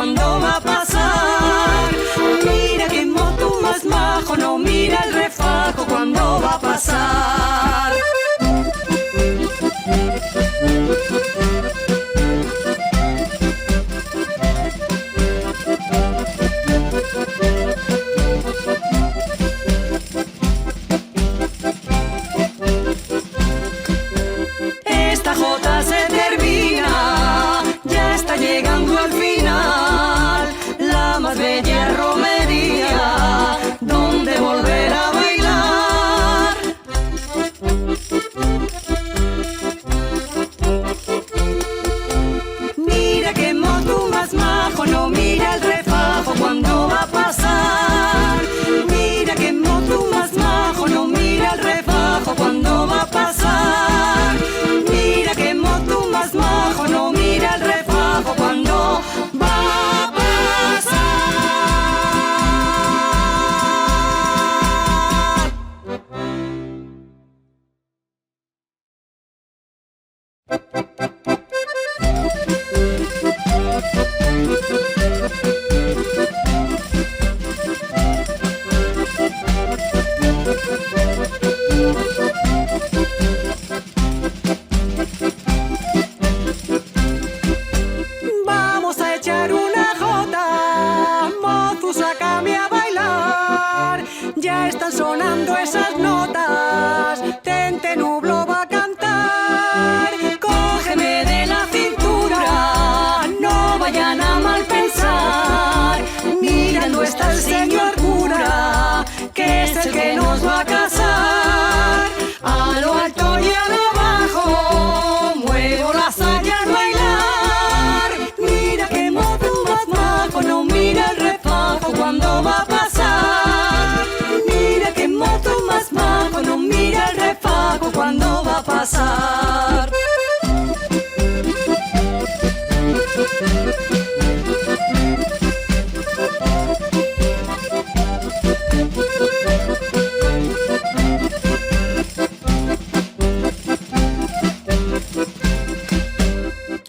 cuando va a pasar. Mira qué moto más majo, no mira el refajo cuando va a pasar. Esta jota se termina, ya está llegando al final, la más bella romería donde volver a bailar. Mira qué moto más majo, no mira el refajo cuando va a pasar. Mira qué moto más majo, no mira el refajo cuando va a pasar. Mira qué moto más majo, no mira el refajo cuando va a pasar. Vamos a echar una jota, mozu, sácame a bailar. Ya están sonando esas notas, Tente Nublo va a cantar. Cógeme de la cintura, no vayan a mal pensar. Mirando está el señor cura, que es el que nos va a casar. A lo alto y a lo bajo, muevo las sayas al bailar. Mira qué moto más majo, no mira el refajo cuando va a pasar. Mira qué moto más majo, no mira el refajo cuando va a pasar.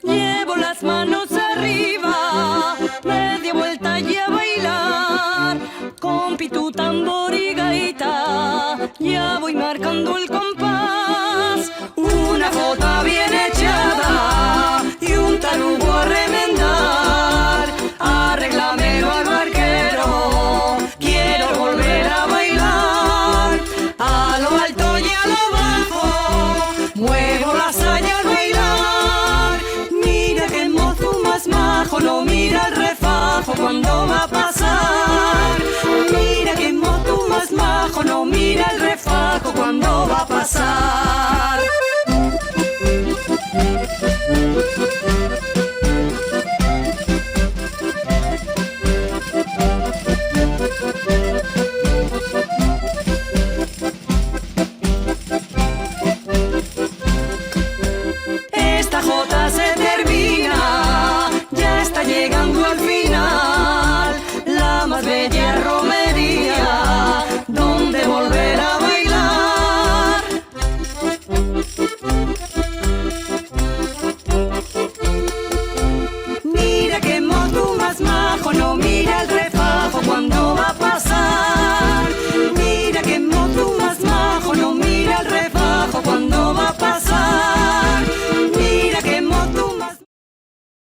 Llevo las manos arriba, media vuelta y a bailar. Con pitu, tambor y gaita, ya voy marcando el compás. Una jota bien echada y un tarugo a remendar. Arréglamelo al barquero, quiero volver a bailar. A lo alto y a lo bajo, muevo la saya al bailar. Mira qué mozo más majo, no mira el refajo cuando va a pasar. Mira qué mozo más majo, no mira el refajo cuando va a pasar.